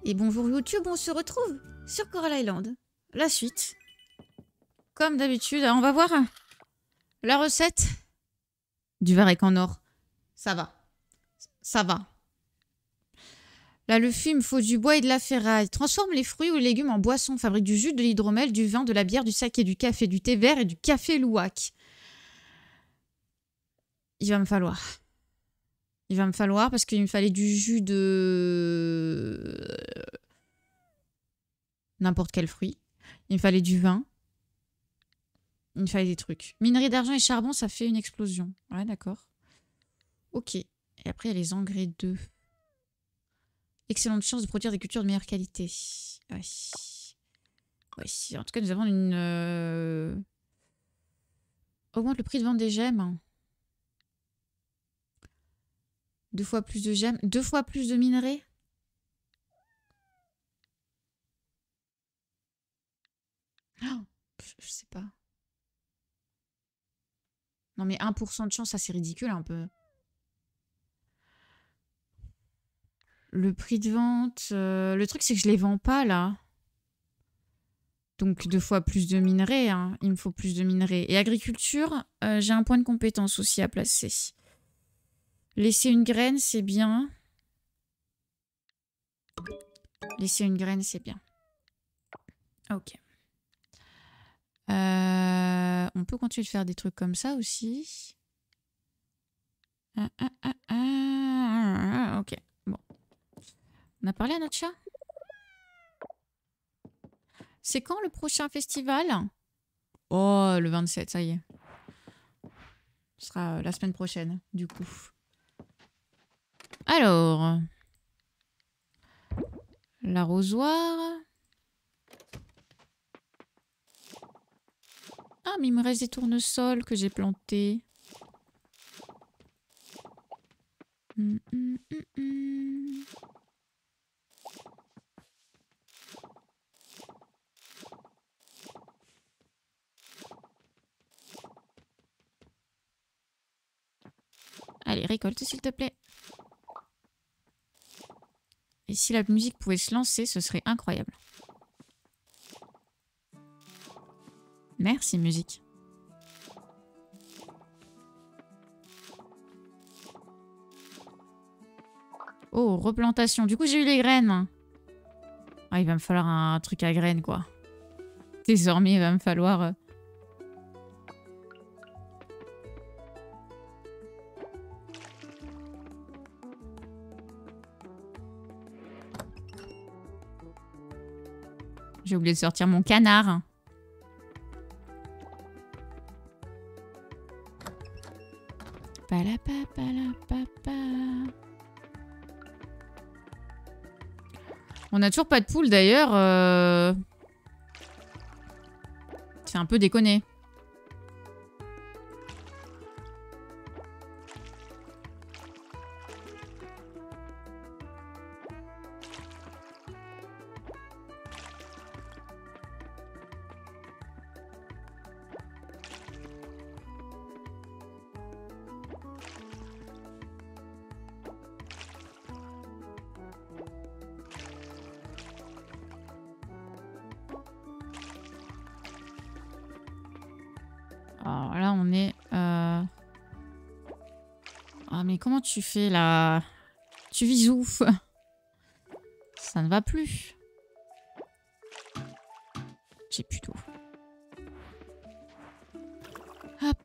Et bonjour YouTube, on se retrouve sur Coral Island. La suite. Comme d'habitude, on va voir la recette du varech en or. Ça va. Ça va. Là, le film, il faut du bois et de la ferraille. Transforme les fruits ou les légumes en boissons. Fabrique du jus, de l'hydromel, du vin, de la bière, du saké, du café, du thé vert et du café louac. Il va me falloir. Il va me falloir parce qu'il me fallait du jus de... n'importe quel fruit. Il me fallait du vin. Il me fallait des trucs. Minerai d'argent et charbon, ça fait une explosion. Ouais, d'accord. Ok. Et après, il y a les engrais d'œufs. Excellente chance de produire des cultures de meilleure qualité. Ouais. Ouais. En tout cas, nous avons une... Augmente le prix de vente des gemmes. 2 fois plus de gemmes. 2 fois plus de minerais. Oh, je sais pas. Non mais 1% de chance, ça c'est ridicule un peu. Le prix de vente... le truc c'est que je les vends pas là. Donc 2 fois plus de minerais. Hein. Il me faut plus de minerais. Et agriculture, j'ai un point de compétence aussi à placer. Laisser une graine, c'est bien. Laisser une graine, c'est bien. Ok. On peut continuer de faire des trucs comme ça aussi. Ok. Bon. On a parlé à notre chat? C'est quand le prochain festival? Oh, le 27, ça y est. Ce sera la semaine prochaine, du coup. Alors. L'arrosoir. Ah, mais il me reste des tournesols que j'ai plantés. Allez, récolte s'il te plaît. Et si la musique pouvait se lancer, ce serait incroyable. Merci, musique. Oh, replantation. Du coup, j'ai eu les graines. Ah, il va me falloir un truc à graines, quoi. Désormais, il va me falloir... J'ai oublié de sortir mon canard. On n'a toujours pas de poule d'ailleurs. C'est un peu déconné. Alors là, on est... Ah, mais comment tu fais là? Tu vis ouf. Ça ne va plus. J'ai plus d'eau. Hop.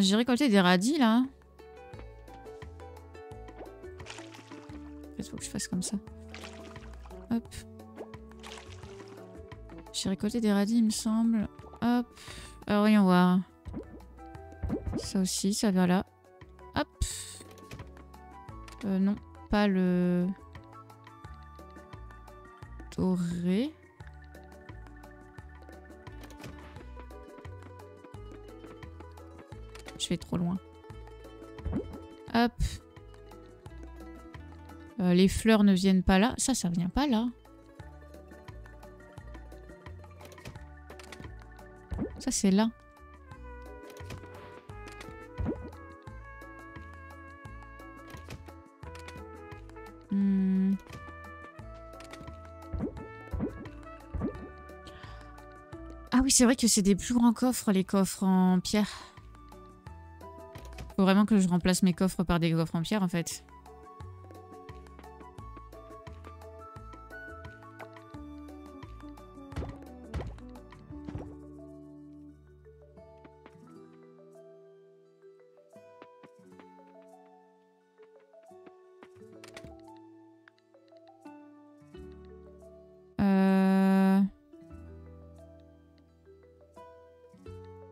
J'ai récolté des radis là. Il faut que je fasse comme ça. Hop. J'ai récolté des radis, il me semble. Hop. Alors, voyons voir. Ça aussi, ça va là. Hop. Non, pas le... doré. je vais trop loin. Hop. Les fleurs ne viennent pas là. Ça vient pas là. Ça, c'est là. Ah oui, c'est vrai que c'est des plus grands coffres, les coffres en pierre. Faut vraiment que je remplace mes coffres par des coffres en pierre, en fait.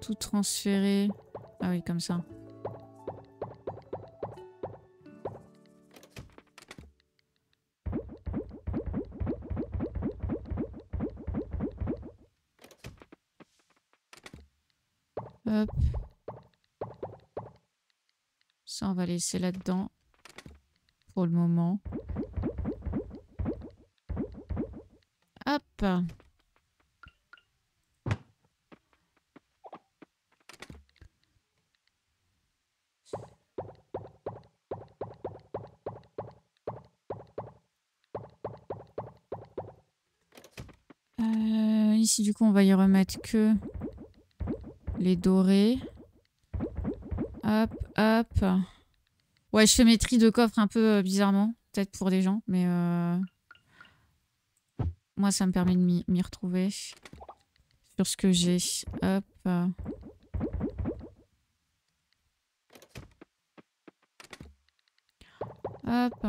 Tout transférer. Ah oui, comme ça. Hop. Ça, on va laisser là-dedans. Pour le moment. Hop. Ici, du coup, on va y remettre que les dorés. Hop, hop. Ouais, je fais mes tris de coffres un peu bizarrement. Peut-être pour des gens, mais moi, ça me permet de m'y retrouver sur ce que j'ai. Hop. Hop.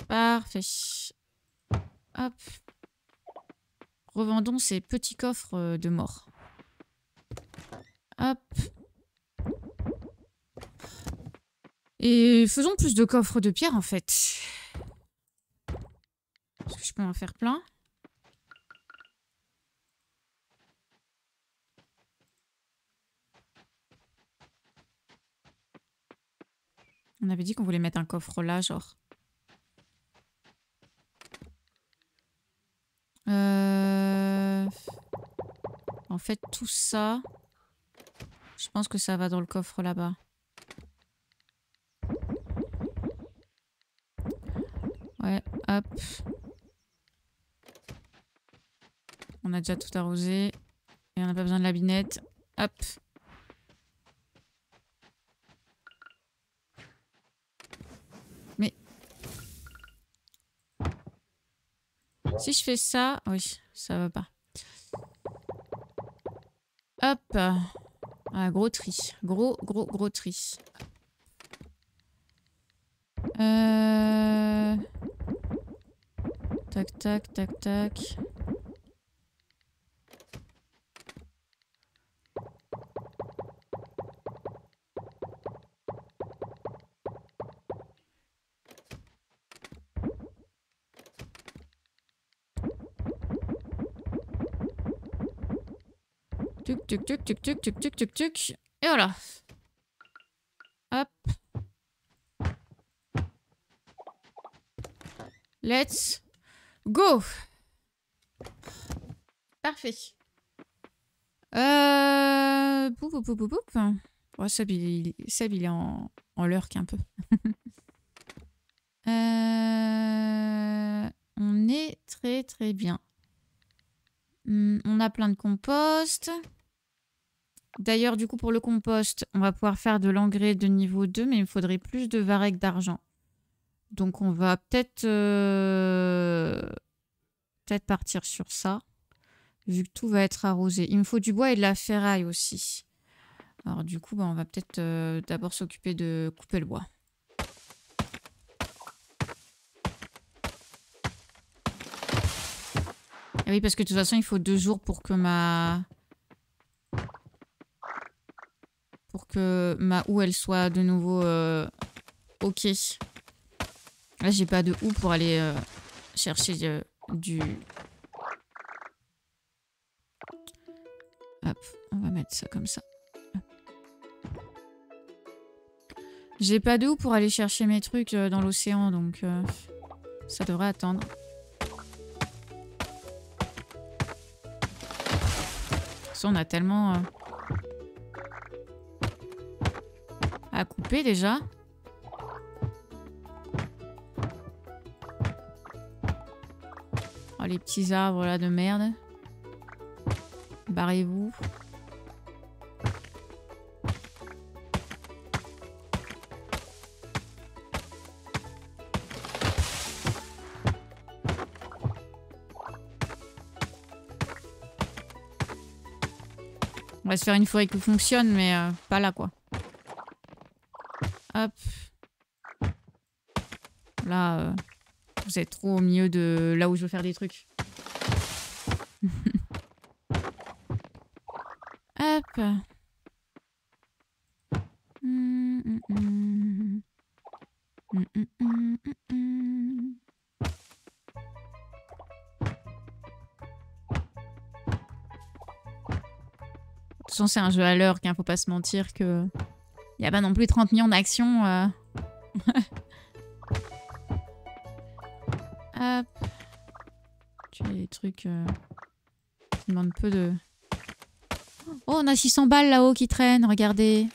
Parfait. Hop. Revendons ces petits coffres de mort. Hop. Et faisons plus de coffres de pierre, en fait. Parce que je peux en faire plein. On avait dit qu'on voulait mettre un coffre là, genre. En fait, tout ça, je pense que ça va dans le coffre là-bas. Ouais, hop. On a déjà tout arrosé. Et on n'a pas besoin de la binette. Hop. Mais... si je fais ça... oui, ça va pas. Hop. Ah, gros tri. Gros tri. Tac, tac, tac, tac. Tuc, tuc, tuc, tuc, tuc, tuc, tuc, tuc, tuc. Et voilà. Hop. Let's go. Parfait. Poup, poup, poup, poup. Ouais, Seb, il est en lurk un peu. On est très très bien. On a plein de compost. D'ailleurs, du coup, pour le compost, on va pouvoir faire de l'engrais de niveau 2, mais il me faudrait plus de varech d'argent. Donc, on va peut-être partir sur ça, vu que tout va être arrosé. Il me faut du bois et de la ferraille aussi. Alors, du coup, bah, on va peut-être d'abord s'occuper de couper le bois. Ah oui, parce que de toute façon, il faut 2 jours pour que ma houe, elle soit de nouveau ok. Là, j'ai pas de houe pour aller chercher du... Hop, on va mettre ça comme ça. J'ai pas d'eau pour aller chercher mes trucs dans l'océan, donc ça devrait attendre. Ça, on a tellement à couper déjà. Oh, les petits arbres là de merde. Barrez-vous. On va se faire une forêt qui fonctionne, mais pas là, quoi. Hop. Là, vous êtes trop au milieu de là où je veux faire des trucs. Hop. De toute façon, c'est un jeu à l'heure, qu'il faut pas se mentir que... Il n'y a pas non plus 30 millions d'actions. Hop. Tu as des trucs qui demandent peu de... Oh, on a 600 balles là-haut qui traînent, regardez.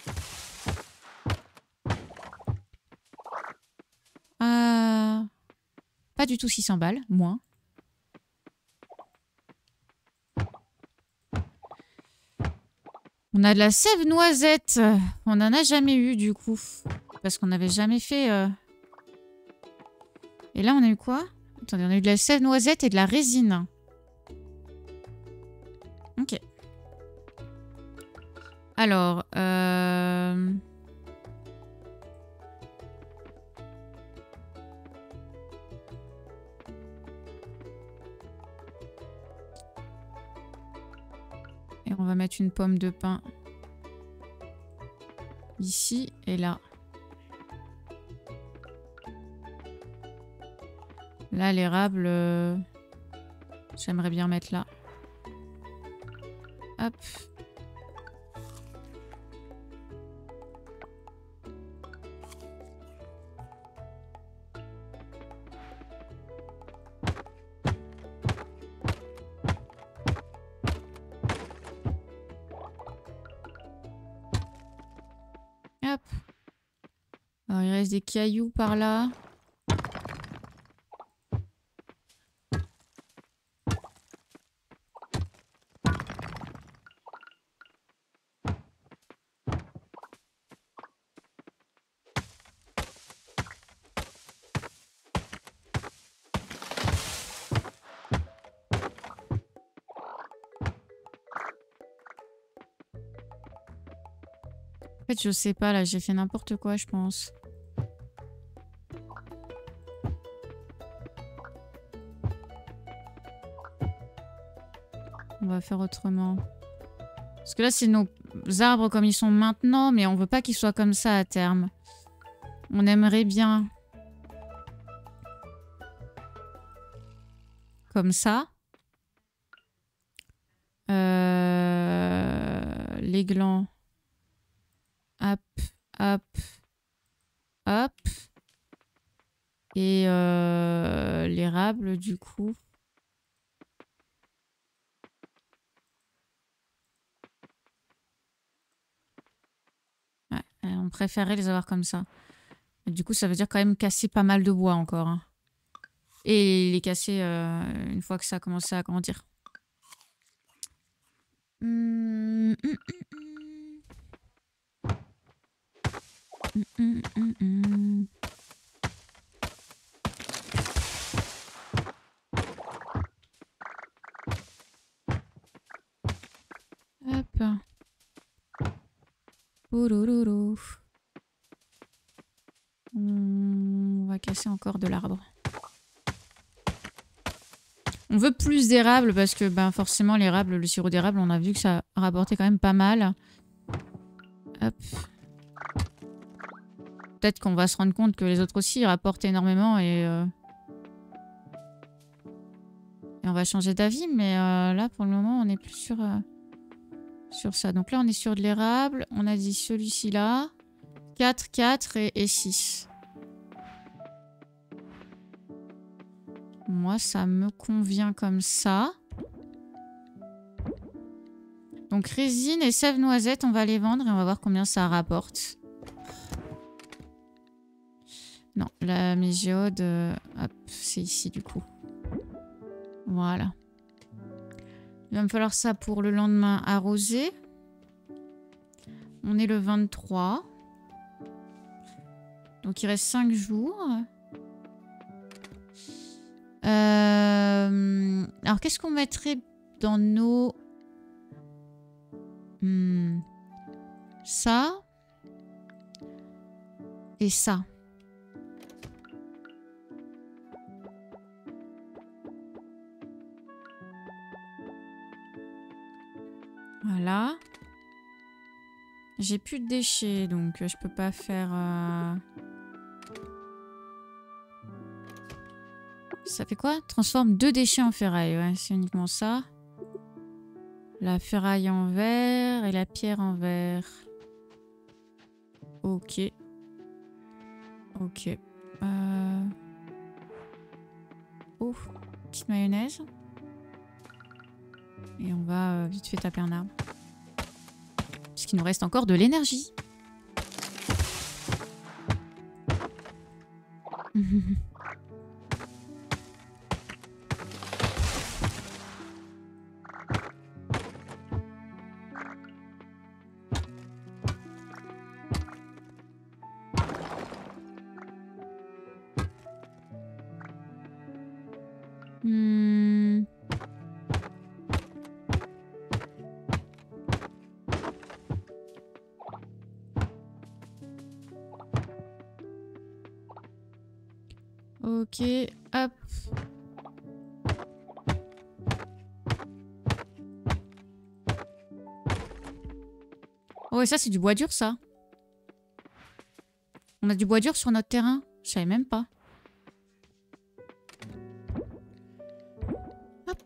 Pas du tout 600 balles, moins. On a de la sève noisette. On n'en a jamais eu du coup. Parce qu'on n'avait jamais fait... Et là, on a eu quoi? Attendez, on a eu de la sève noisette et de la résine. Ok. Alors... Et on va mettre une pomme de pin ici et là. Là, l'érable, j'aimerais bien mettre là. Hop. Hop. Alors, il reste des cailloux par là. En fait, je sais pas, là, j'ai fait n'importe quoi, je pense. On va faire autrement. Parce que là, c'est nos arbres comme ils sont maintenant, mais on veut pas qu'ils soient comme ça à terme. On aimerait bien... Comme ça. Les glands. Hop, hop, hop. Et l'érable, du coup. Ouais, on préférait les avoir comme ça. Et du coup, ça veut dire quand même casser pas mal de bois encore. Hein. Et les casser une fois que ça a commencé à grandir. Hop. Ourourou. On va casser encore de l'arbre. On veut plus d'érable parce que ben, forcément l'érable, le sirop d'érable, on a vu que ça rapportait quand même pas mal. Hop. Peut-être qu'on va se rendre compte que les autres aussi rapportent énormément et... Et on va changer d'avis, mais là, pour le moment, on n'est plus sur ça. Donc là, on est sur de l'érable. On a dit celui-ci là. 4, 4 et 6. Moi, ça me convient comme ça. Donc résine et sève noisette, on va les vendre et on va voir combien ça rapporte. Non, la mégéode, hop, c'est ici du coup. Voilà. Il va me falloir ça pour le lendemain arroser. On est le 23. Donc il reste 5 jours. Alors qu'est-ce qu'on mettrait dans nos... ça. Et ça. Voilà. J'ai plus de déchets, donc je peux pas faire... Ça fait quoi? Transforme 2 déchets en ferraille. Ouais, c'est uniquement ça. La ferraille en verre et la pierre en verre. Ok. Ok. Oh, petite mayonnaise. Et on va vite fait taper un arbre. Parce qu'il nous reste encore de l'énergie. Ok, hop. Oh, et ça, c'est du bois dur, ça. On a du bois dur sur notre terrain. Je savais même pas. Hop.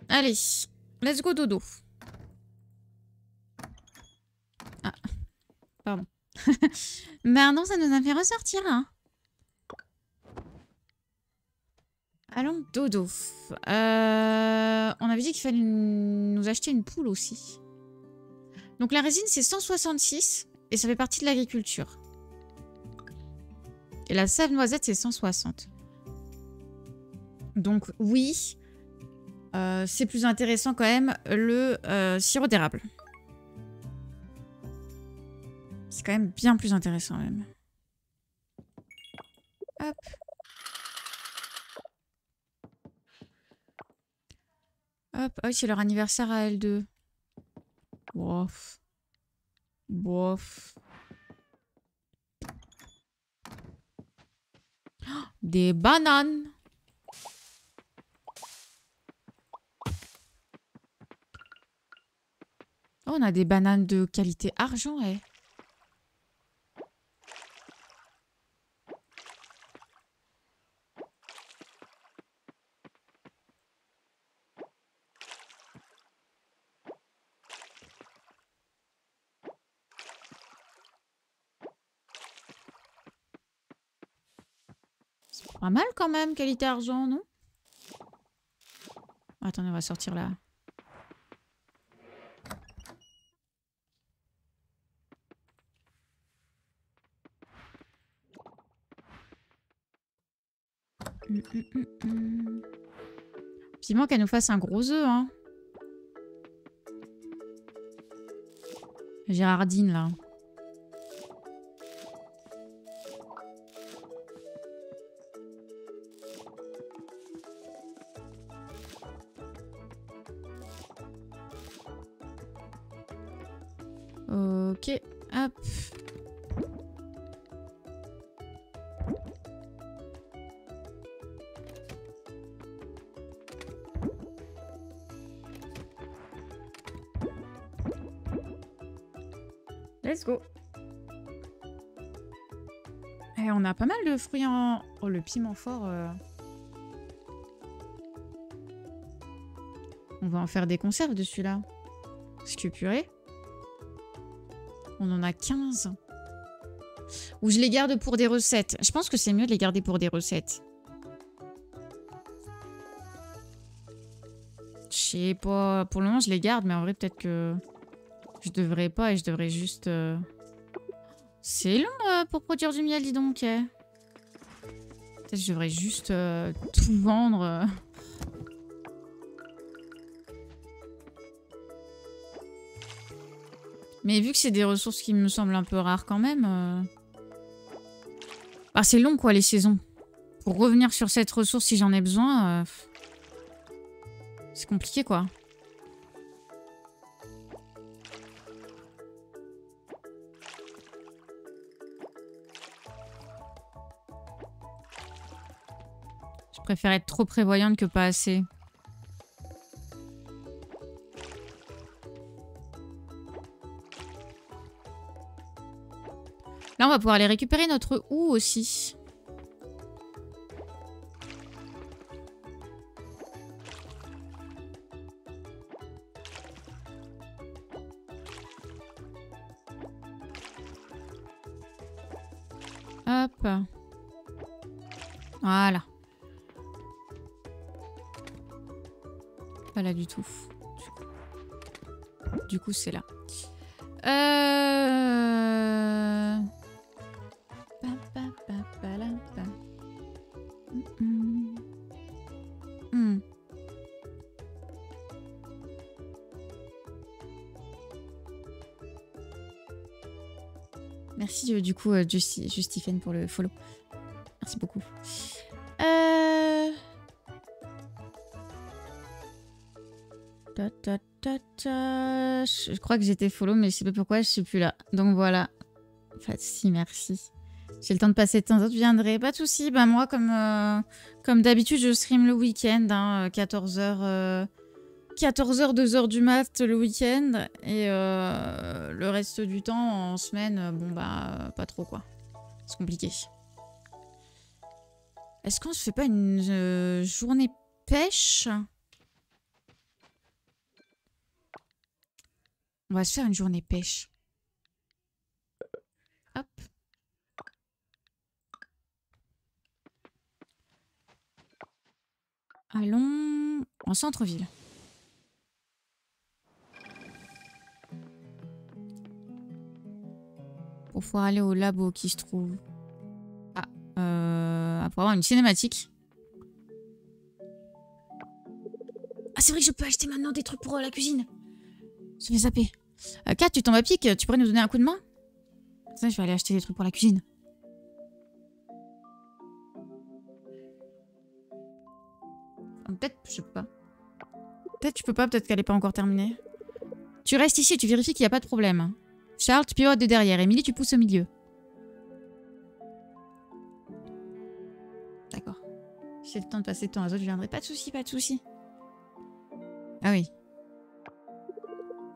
Allez, let's go dodo. Ah, pardon. Maintenant, ça nous a fait ressortir, hein. Allons, dodo. On avait dit qu'il fallait nous acheter une poule aussi. Donc la résine, c'est 166 et ça fait partie de l'agriculture. Et la sève noisette, c'est 160. Donc oui, c'est plus intéressant quand même le sirop d'érable. C'est quand même bien plus intéressant même. Hop. Hop. Ah oui, c'est leur anniversaire à L2. Bof. Bof. Oh, des bananes. Oh, on a des bananes de qualité argent, eh. Pas mal quand même, qualité argent, non? Attendez, on va sortir là. Vivement qu'elle nous fasse un gros œuf, hein. Gérardine, là. Ok, hop. Let's go. Et on a pas mal de fruits en... Oh, le piment fort. On va en faire des conserves dessus, là. Parce que purée. On en a 15. Ou je les garde pour des recettes. Je pense que c'est mieux de les garder pour des recettes. Je sais pas. Pour le moment, je les garde, mais en vrai, peut-être que je devrais pas et je devrais juste... C'est long pour produire du miel, dis donc. Peut-être que je devrais juste tout vendre. Mais vu que c'est des ressources qui me semblent un peu rares quand même... Ah, c'est long, quoi, les saisons. Pour revenir sur cette ressource si j'en ai besoin... C'est compliqué, quoi. Je préfère être trop prévoyante que pas assez. Là, on va pouvoir aller récupérer notre houx aussi. Hop. Voilà. Pas là du tout. Du coup, c'est là. Merci du coup Justifen pour le follow. Merci beaucoup. Je crois que j'étais follow, mais je sais pas pourquoi je suis plus là. Donc voilà. Enfin, si, merci. J'ai le temps de passer de temps en temps, je viendrai. Pas de soucis. Bah, moi, comme d'habitude, je stream le week-end. Hein, 14h, 14h, 2h du mat le week-end. Et le reste du temps, en semaine, bon, bah, pas trop, quoi. C'est compliqué. Est-ce qu'on se fait pas une journée pêche ? On va se faire une journée pêche. Hop. Allons en centre-ville. Pour pouvoir aller au labo qui se trouve. Ah, pour avoir une cinématique. Ah, c'est vrai que je peux acheter maintenant des trucs pour la cuisine. Je vais zapper. Kat, tu tombes à pic, tu pourrais nous donner un coup de main? Ça, je vais aller acheter des trucs pour la cuisine. Peut-être, je sais pas. Peut-être tu peux pas, peut-être qu'elle est pas encore terminée. Tu restes ici et tu vérifies qu'il n'y a pas de problème. Charles, tu pivotes de derrière. Émilie, tu pousses au milieu. D'accord. J'ai le temps de passer de temps à l'autre, je viendrai. Pas de soucis, pas de soucis. Ah oui.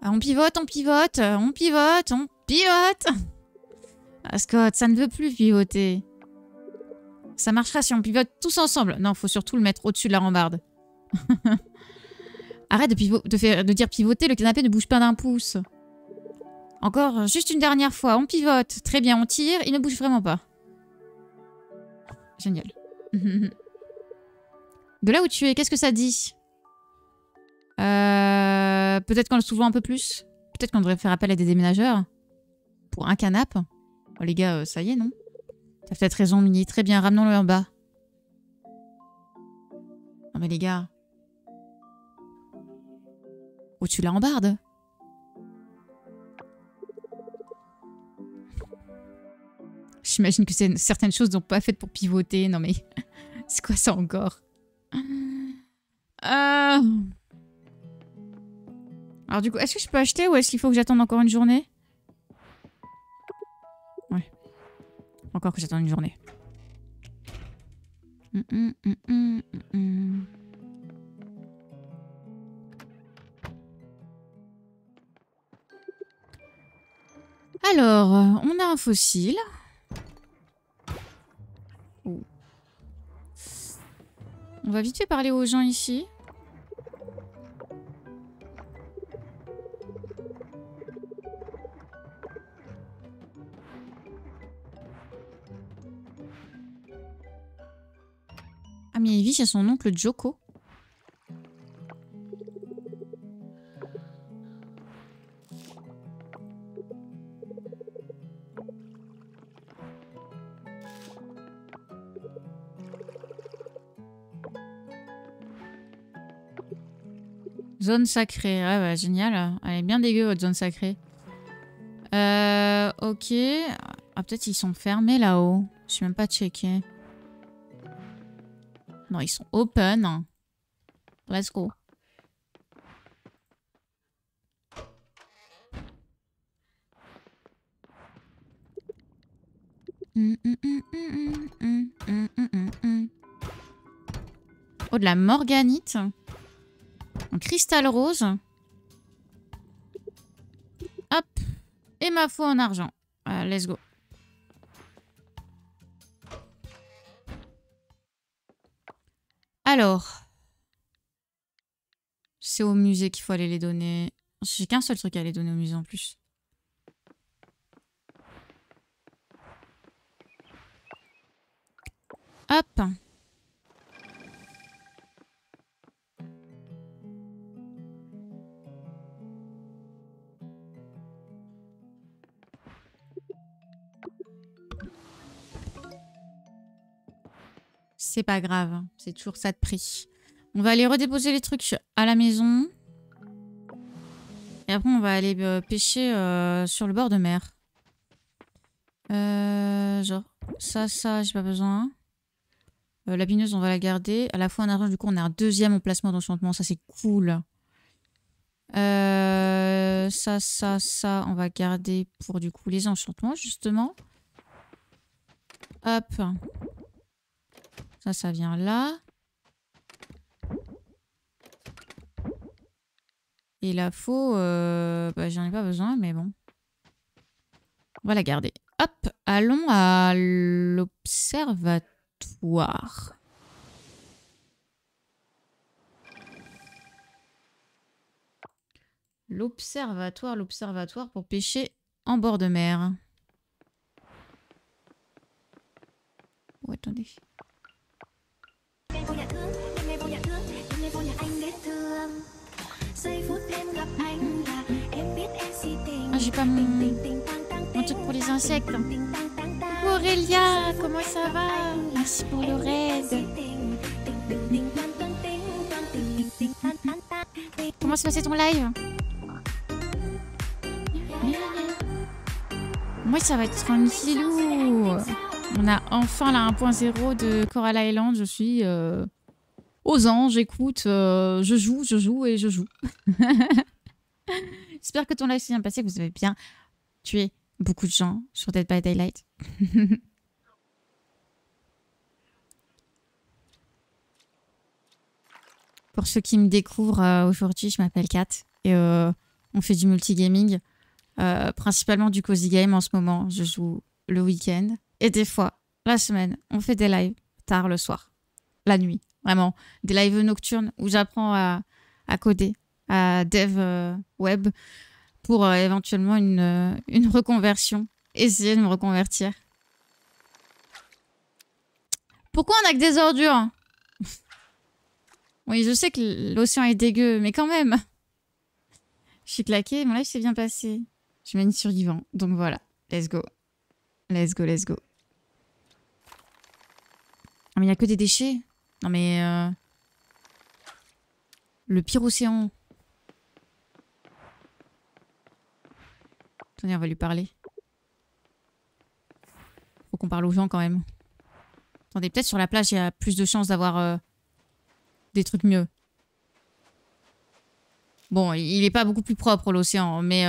Ah, on pivote, on pivote, on pivote, on pivote. Ah, Scott, ça ne veut plus pivoter. Ça marchera si on pivote tous ensemble. Non, faut surtout le mettre au-dessus de la rambarde. Arrête de dire pivoter, le canapé ne bouge pas d'un pouce. Encore, juste une dernière fois, on pivote. Très bien, on tire, il ne bouge vraiment pas. Génial. De là où tu es, qu'est-ce que ça dit? Peut-être qu'on le s'ouvre un peu plus. Peut-être qu'on devrait faire appel à des déménageurs. Pour un canapé. Oh, les gars, ça y est, non? T'as peut-être raison, Mini. Très bien, ramenons-le en bas. Non mais les gars. Au-dessus de la rambarde. J'imagine que c'est certaines choses n'ont pas faites pour pivoter. Non mais... c'est quoi ça encore? Alors du coup, est-ce que je peux acheter ou est-ce qu'il faut que j'attende encore une journée? Ouais. Encore que j'attende une journée. Alors, on a un fossile. On va vite fait parler aux gens ici. Ah mais il vit chez son oncle Joko. Zone sacrée. Ouais, bah, génial. Elle est bien dégueu, votre zone sacrée. Ok. Ah, peut-être ils sont fermés là-haut. Je suis même pas checké. Non, ils sont open. Let's go. Oh, de la morganite. Un cristal rose. Hop. Et ma faux en argent. Let's go. Alors. C'est au musée qu'il faut aller les donner. J'ai qu'un seul truc à aller donner au musée en plus. Hop. C'est pas grave, c'est toujours ça de prix. On va aller redéposer les trucs à la maison. Et après, on va aller pêcher sur le bord de mer. Genre, ça, j'ai pas besoin. La pineuse, on va la garder. À la fois en argent, du coup, on a un deuxième emplacement d'enchantement. Ça, c'est cool. Ça, on va garder pour, du coup, les enchantements, justement. Hop. Ça vient là. Et la faux, bah, j'en ai pas besoin, mais bon. On va la garder. Hop, allons à l'observatoire. L'observatoire pour pêcher en bord de mer. Oh, attendez. Ah, j'ai pas mon truc pour les insectes. Coucou Aurélia, comment ça va? Merci pour le raid. Comment se passait ton live? Moi, ça va être tranquillou. On a enfin la 1.0 de Coral Island. Je suis aux anges, j'écoute, je joue et je joue. J'espère que ton live s'est bien passé, que vous avez bien tué beaucoup de gens sur Dead by Daylight. Pour ceux qui me découvrent aujourd'hui, je m'appelle Kat et on fait du multigaming. Principalement du cozy game en ce moment. Je joue le week-end et des fois, la semaine, on fait des lives tard le soir, la nuit. Vraiment, des lives nocturnes où j'apprends à coder, à dev web pour éventuellement une reconversion. Essayer de me reconvertir. Pourquoi on a que des ordures? Oui, je sais que l'océan est dégueu, mais quand même. Je suis claquée, mon live s'est bien passé. Je mène survivant, donc voilà. Let's go. Let's go, let's go. Ah, mais il n'y a que des déchets. Non, mais... le pire océan. Attendez, on va lui parler. Faut qu'on parle aux gens quand même. Attendez, peut-être sur la plage, il y a plus de chances d'avoir des trucs mieux. Bon, il est pas beaucoup plus propre l'océan, mais...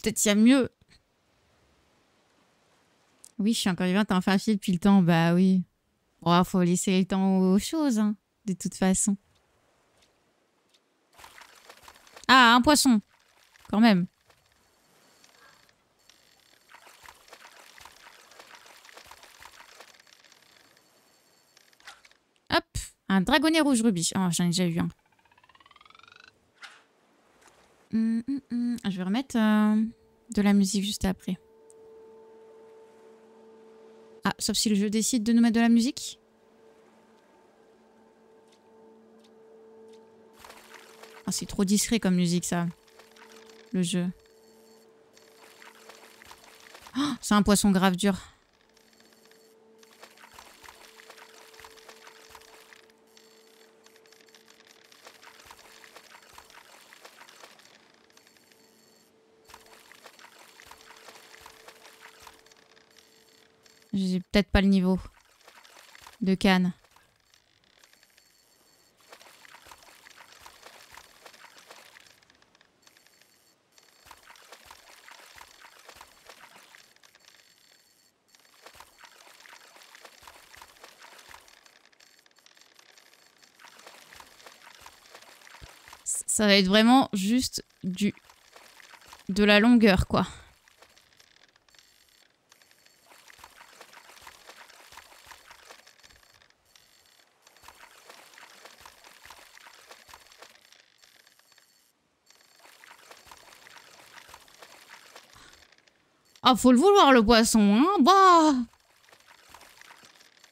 peut-être il y a mieux. Oui, je suis encore vivante, t'as enfin fil depuis le temps. Bah oui. Oh, faut laisser le temps aux choses, hein, de toute façon. Ah, un poisson. Quand même. Un dragonnet rouge rubis. Oh, j'en ai déjà eu un. Je vais remettre de la musique juste après. Ah, sauf si le jeu décide de nous mettre de la musique. Ah, c'est trop discret comme musique, ça. Le jeu. Oh, c'est un poisson grave dur. J'ai peut-être pas le niveau de canne. Ça va être vraiment juste de la longueur, quoi. Ah, faut le vouloir, le poisson, hein. Bah.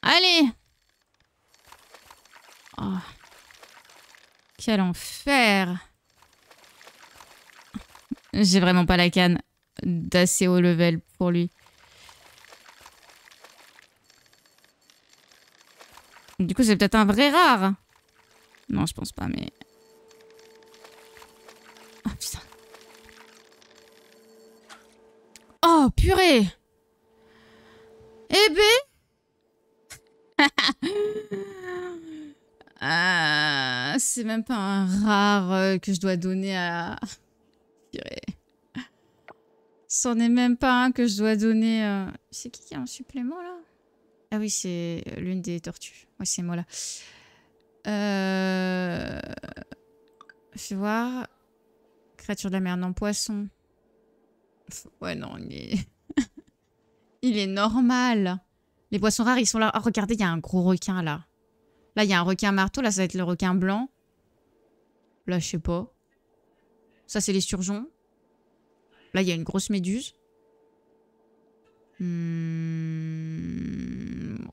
Allez. Oh. Quel enfer. J'ai vraiment pas la canne d'assez haut level pour lui. Du coup, c'est peut-être un vrai rare. Non, je pense pas, mais... Oh, putain. Oh, purée. Eh ben... c'est même pas un rare que je dois donner à... Purée. C'en est même pas un que je dois donner... C'est qui a un supplément, là? Ah oui, c'est l'une des tortues. Ouais, c'est moi, là. Fais voir... Créature de la mer, non, poisson. Ouais, non, il est... il est normal. Les poissons rares, ils sont là. Oh, regardez, il y a un gros requin, là. Là, il y a un requin marteau. Là, ça va être le requin blanc. Là, je sais pas. Ça, c'est les surgeons. Là, il y a une grosse méduse.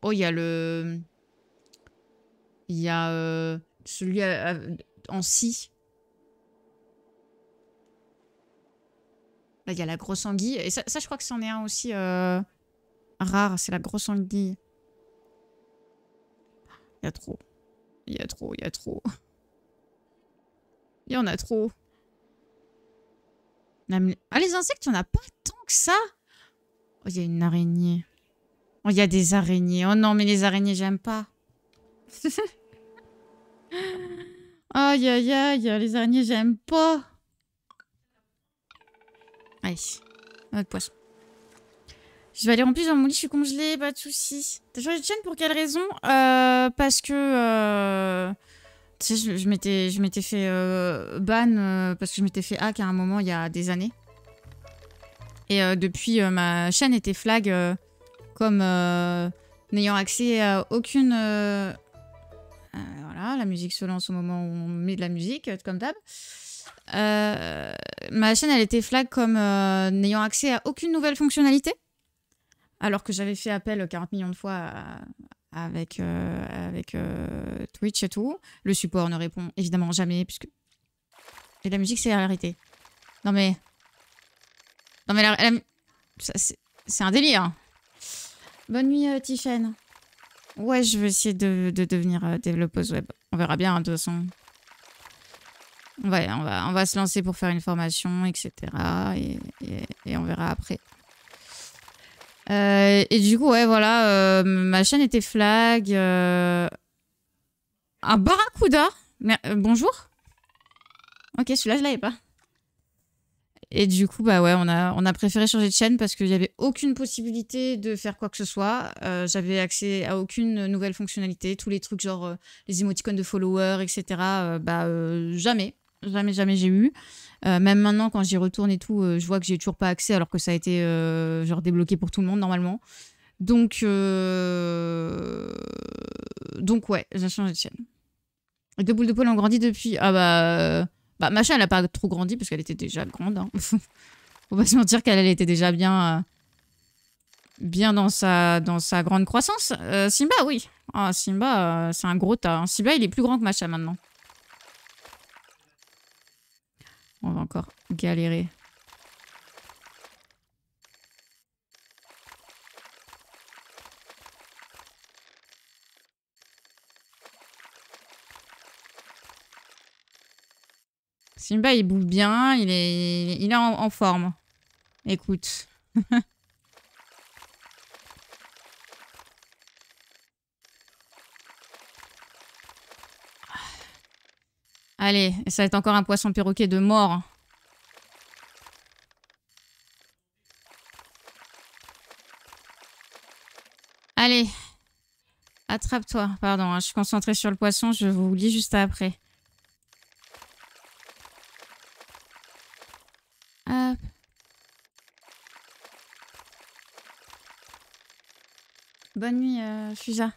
Oh, il y a le... Il y a celui en scie. Là, il y a la grosse anguille. Et ça je crois que c'en est un aussi rare. C'est la grosse anguille. Il y a trop. Il y a trop, il y a trop. Il y en a trop. Ah, les insectes, il n'y en a pas tant que ça. Oh, il y a une araignée. Oh, il y a des araignées. Oh non, mais les araignées, j'aime pas. Aïe, aïe, aïe. Les araignées, j'aime pas. Allez. Notre poisson. Je vais aller remplir dans mon lit, je suis congelée, pas de soucis. T'as changé de chaîne pour quelle raison? Parce que... tu sais, je m'étais fait ban parce que je m'étais fait hack à un moment il y a des années. Et depuis, ma chaîne était flag comme n'ayant accès à aucune... voilà, la musique se lance au moment où on met de la musique, comme d'hab. Ma chaîne, elle était flag comme n'ayant accès à aucune nouvelle fonctionnalité. Alors que j'avais fait appel 40 millions de fois avec Twitch et tout. Le support ne répond évidemment jamais, puisque... Et la musique, c'est arrêté. Non mais... Non mais c'est un délire. Bonne nuit, Tiffen. Ouais, je vais essayer de devenir développeuse web. On verra bien, hein, de toute façon. On va se lancer pour faire une formation, etc. Et on verra après. Et du coup, ouais, voilà, ma chaîne était flag. Un barracuda. Mais, bonjour. Ok, celui-là, je l'avais pas. Et du coup, bah ouais, on a préféré changer de chaîne parce qu'il n'y avait aucune possibilité de faire quoi que ce soit. J'avais accès à aucune nouvelle fonctionnalité. Tous les trucs genre les émoticônes de followers, etc. Jamais. Jamais j'ai eu. Même maintenant, quand j'y retourne et tout, je vois que j'ai toujours pas accès alors que ça a été genre débloqué pour tout le monde normalement. Donc ouais, j'ai changé de chaîne. Les 2 boules de poil ont grandi depuis. Ah bah machin, elle a pas trop grandi parce qu'elle était déjà grande. Hein. Faut pas se mentir qu'elle elle était déjà bien, bien dans sa grande croissance. Simba, oui. Ah, Simba, c'est un gros tas. Hein. Simba, il est plus grand que Macha maintenant. On va encore galérer. Simba, il bouffe bien, il est en forme. Écoute. Allez, ça va être encore un poisson perroquet de mort. Allez. Attrape-toi. Pardon, hein, je suis concentrée sur le poisson, je vous lis juste après. Hop. Bonne nuit, Fusa.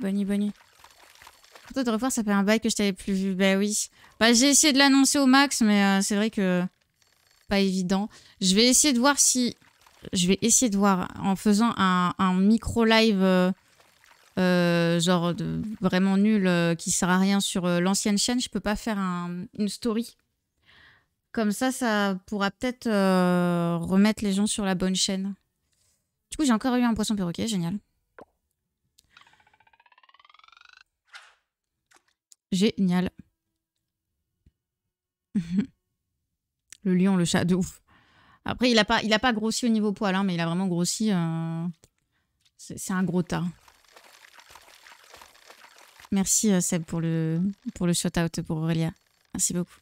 Bonne nuit, bonne nuit. Pour toi de revoir, ça fait un bail que je t'avais plus vu. Bah oui. Bah, j'ai essayé de l'annoncer au max, mais c'est vrai que... Pas évident. Je vais essayer de voir si... Je vais essayer de voir en faisant un micro-live... genre vraiment nul, qui sert à rien sur l'ancienne chaîne. Je peux pas faire une story. Comme ça pourra peut-être remettre les gens sur la bonne chaîne. Du coup, j'ai encore eu un poisson perroquet, génial. Génial. Le lion, le chat, de ouf. Après, il a pas grossi au niveau poil, hein, mais il a vraiment grossi. C'est un gros tas. Merci Seb pour le shout-out pour Aurélia. Merci beaucoup.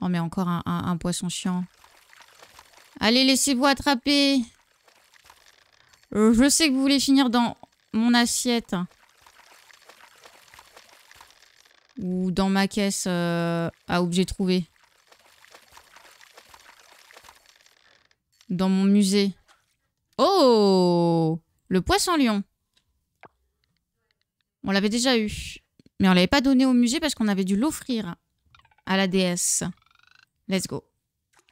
Oh, mais encore un poisson chiant. Allez, laissez-vous attraper. Je sais que vous voulez finir dans mon assiette. Ou dans ma caisse à objets trouvés. Dans mon musée. Oh! Le poisson-lion. On l'avait déjà eu. Mais on l'avait pas donné au musée parce qu'on avait dû l'offrir à la déesse. Let's go.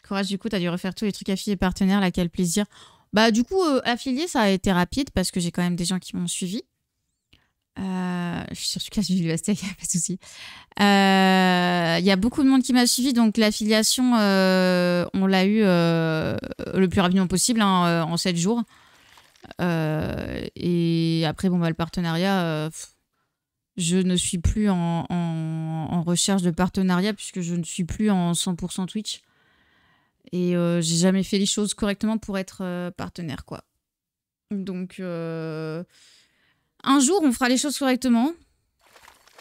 Courage, du coup, t'as dû refaire tous les trucs affiliés partenaires. Là, quel plaisir. Bah, du coup, affilié, ça a été rapide parce que j'ai quand même des gens qui m'ont suivi. Je suis sur Clash Vivacité, il n'y a pas de souci. Il y a beaucoup de monde qui m'a suivi, donc l'affiliation, on l'a eu le plus rapidement possible, hein, en 7 jours. Et après, bon, bah, le partenariat, je ne suis plus en recherche de partenariat puisque je ne suis plus en 100% Twitch. Et j'ai jamais fait les choses correctement pour être partenaire, quoi. Donc, un jour, on fera les choses correctement.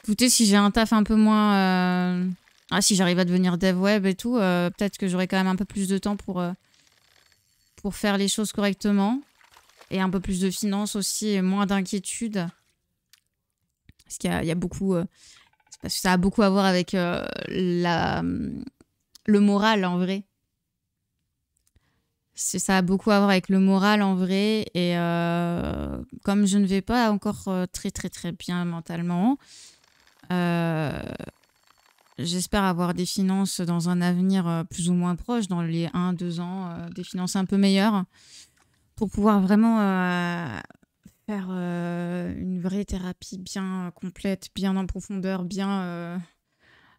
Écoutez, si j'ai un taf un peu moins... Ah, si j'arrive à devenir dev web et tout, peut-être que j'aurai quand même un peu plus de temps pour faire les choses correctement. Et un peu plus de finances aussi, et moins d'inquiétude. Parce qu'il y a beaucoup... parce que ça a beaucoup à voir avec le moral, en vrai. Ça a beaucoup à voir avec le moral, en vrai. Et comme je ne vais pas encore très, très, très bien mentalement, j'espère avoir des finances dans un avenir plus ou moins proche, dans les 1-2 ans, des finances un peu meilleures, pour pouvoir vraiment faire une vraie thérapie bien complète, bien en profondeur, bien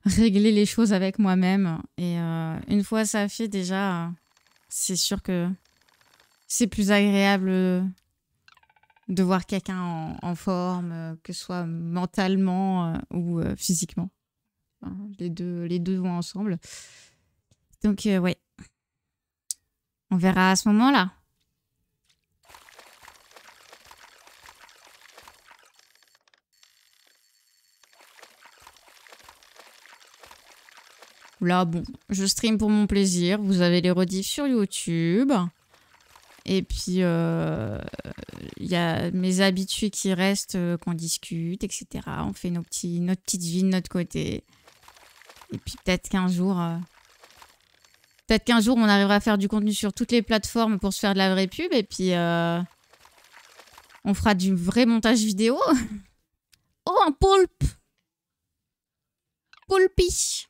régler les choses avec moi-même. Et une fois ça fait, déjà, c'est sûr que c'est plus agréable de voir quelqu'un en forme, que ce soit mentalement ou physiquement. Enfin, les deux vont ensemble. Donc, ouais. On verra à ce moment-là. Là, bon, je stream pour mon plaisir. Vous avez les rediffs sur YouTube. Et puis, il y a mes habitués qui restent, qu'on discute, etc. On fait notre petite vie de notre côté. Et puis peut-être qu'un jour... peut-être qu'un jour, on arrivera à faire du contenu sur toutes les plateformes pour se faire de la vraie pub. Et puis, on fera du vrai montage vidéo. Oh, un poulpe. Poulpi.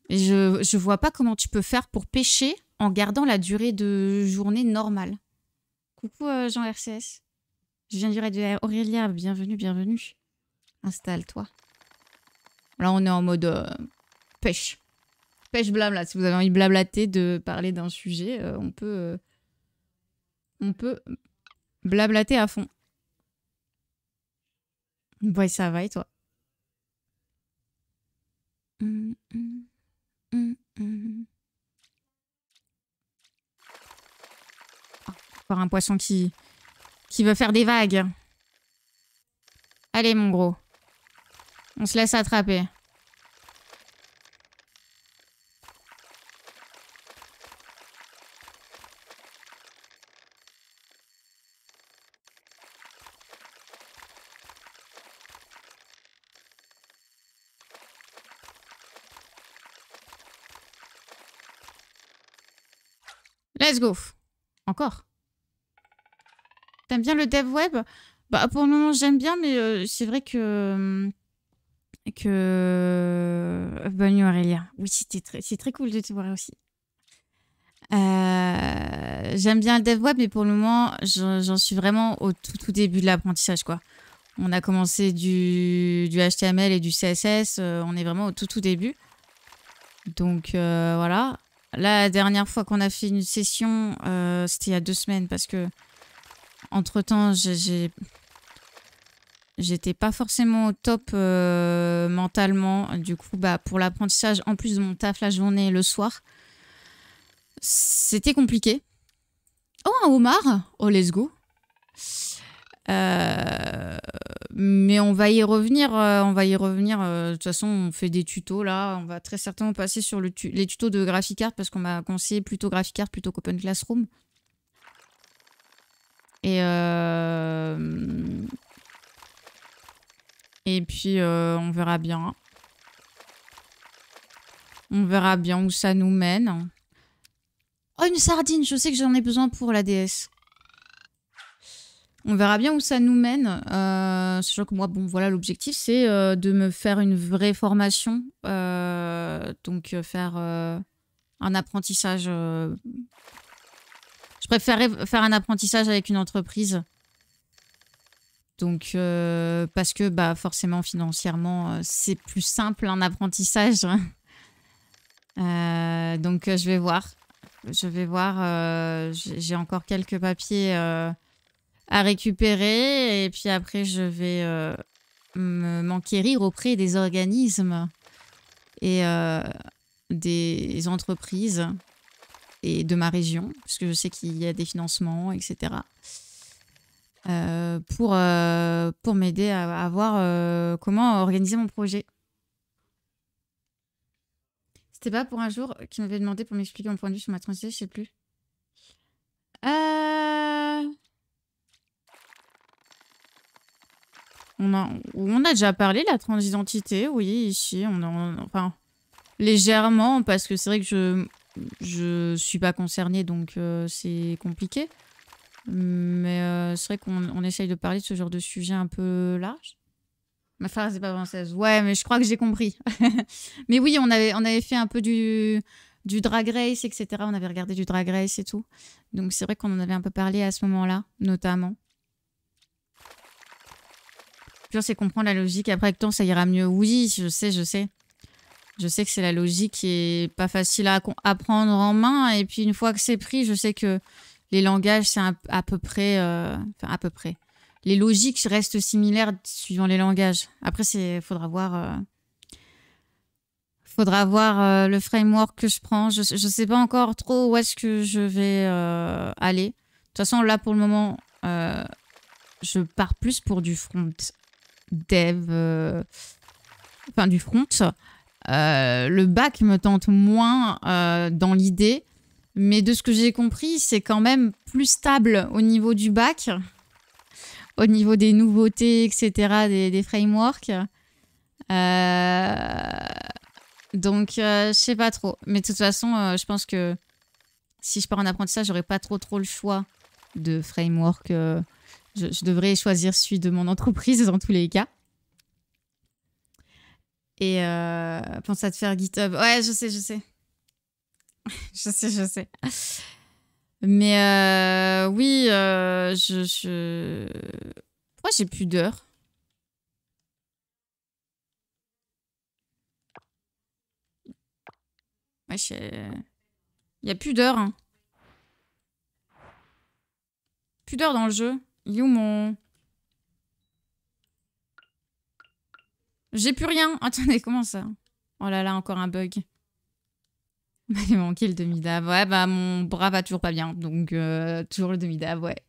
Et je vois pas comment tu peux faire pour pêcher en gardant la durée de journée normale. Coucou Jean RCS. Je viens du raid de Aurélia. Bienvenue, bienvenue. Installe-toi. Là, on est en mode pêche. Pêche blabla. Si vous avez envie de blablater, de parler d'un sujet, on peut blablater à fond. Ouais, ça va et toi? Encore un poisson qui veut faire des vagues. Allez, mon gros. On se laisse attraper. Let's go. Encore. T'aimes bien le dev web? Bah, pour le moment, j'aime bien, mais c'est vrai que... Bonne nuit, Aurélia. Oui, c'est très cool de te voir aussi. J'aime bien le dev web, mais pour le moment, j'en suis vraiment au tout début de l'apprentissage, quoi. On a commencé du HTML et du CSS. On est vraiment au tout début. Donc, voilà. Là, la dernière fois qu'on a fait une session, c'était il y a 2 semaines, parce que entre-temps, j'étais pas forcément au top mentalement. Du coup, bah, pour l'apprentissage, en plus de mon taf la journée et le soir, c'était compliqué. Oh, un homard! Oh, let's go! Mais on va y revenir. De toute façon, on fait des tutos là. On va très certainement passer sur les tutos de GraphiCart parce qu'on m'a conseillé plutôt GraphiCart plutôt qu'Open Classroom. Et puis, on verra bien. On verra bien où ça nous mène. Oh, une sardine! Je sais que j'en ai besoin pour la DS. On verra bien où ça nous mène. Sachant que moi, bon, voilà, l'objectif, c'est de me faire une vraie formation. Donc, faire un apprentissage... Je préférerais faire un apprentissage avec une entreprise. Donc, parce que, bah, forcément, financièrement, c'est plus simple un apprentissage. Donc, je vais voir. J'ai encore quelques papiers... à récupérer et puis après je vais m'enquérir auprès des organismes et des entreprises et de ma région parce que je sais qu'il y a des financements, etc. Pour m'aider à voir comment organiser mon projet. C'était pas pour un jour qui m'avait demandé pour m'expliquer mon point de vue sur ma transition, je sais plus. On a déjà parlé la transidentité, oui, ici. Enfin, légèrement, parce que c'est vrai que je suis pas concernée, donc c'est compliqué. Mais c'est vrai qu'on essaye de parler de ce genre de sujet un peu large. Ma phrase n'est pas française. Ouais, mais je crois que j'ai compris. Mais oui, on avait fait un peu du Drag Race, etc. On avait regardé du Drag Race et tout. Donc c'est vrai qu'on en avait un peu parlé à ce moment-là, notamment. C'est comprendre la logique. Après, avec le temps, ça ira mieux. Oui, je sais. Je sais que c'est la logique qui est pas facile à prendre en main. Et puis, une fois que c'est pris, je sais que les langages, c'est à peu près... Enfin, à peu près. Les logiques restent similaires suivant les langages. Après, faudra voir le framework que je prends. Je sais pas encore trop où est-ce que je vais aller. De toute façon, là, pour le moment, je pars plus pour du front dev, enfin du front. Le bac me tente moins dans l'idée, mais de ce que j'ai compris, c'est quand même plus stable au niveau du bac, au niveau des nouveautés, etc., des frameworks. Donc, je sais pas trop. Mais de toute façon, je pense que si je pars en apprentissage, j'aurai pas trop le choix de framework Je devrais choisir celui de mon entreprise dans tous les cas. Et pense à te faire GitHub. Ouais, je sais. je sais. Mais oui, Pourquoi j'ai plus d'heures? Ouais, il y a plus d'heures. Hein. Plus d'heures dans le jeu. Il est où mon... J'ai plus rien. Attendez, comment ça? Oh là là, encore un bug. Il m'a manqué le demi-dab. Ouais, bah mon bras va toujours pas bien. Donc, toujours le demi-dab, ouais.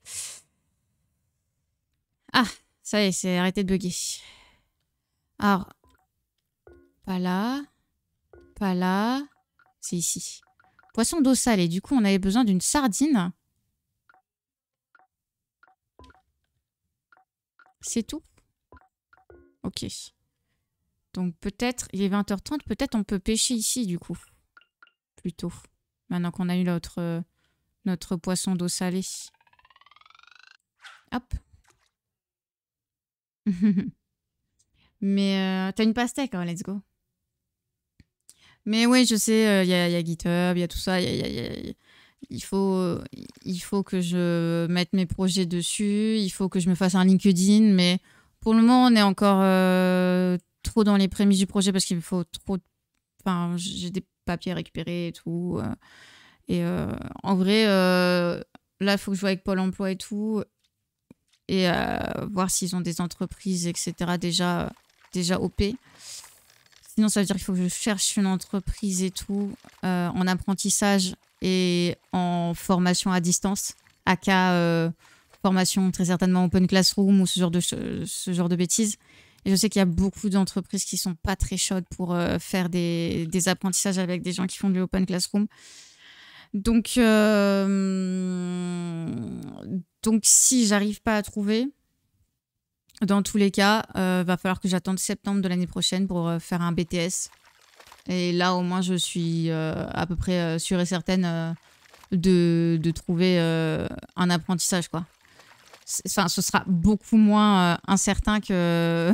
Ah, ça y est, c'est arrêté de bugger. Alors, pas là. Pas là. C'est ici. Poisson d'eau salée. Du coup, on avait besoin d'une sardine. C'est tout? Ok. Donc peut-être, il est 20h30, peut-être on peut pêcher ici du coup. Plutôt. Maintenant qu'on a eu notre poisson d'eau salée. Hop. Mais t'as une pastèque, hein, let's go. Mais oui, je sais, il y a GitHub, il y a tout ça. Il faut que je mette mes projets dessus. Il faut que je me fasse un LinkedIn. Mais pour le moment, on est encore trop dans les prémices du projet parce qu'il me faut trop... Enfin, j'ai des papiers à récupérer et tout. Et en vrai, là, il faut que je joue avec Pôle emploi et tout. Et voir s'ils ont des entreprises, etc. déjà OP. Sinon, ça veut dire qu'il faut que je cherche une entreprise et tout en apprentissage et en formation à distance. aka formation très certainement Open Classroom ou ce genre de bêtises. Et je sais qu'il y a beaucoup d'entreprises qui sont pas très chaudes pour faire des apprentissages avec des gens qui font du Open Classroom. Donc si j'arrive pas à trouver, dans tous les cas, va falloir que j'attende septembre de l'année prochaine pour faire un BTS. Et là, au moins, je suis à peu près sûre et certaine de trouver un apprentissage, quoi. Enfin, ce sera beaucoup moins incertain que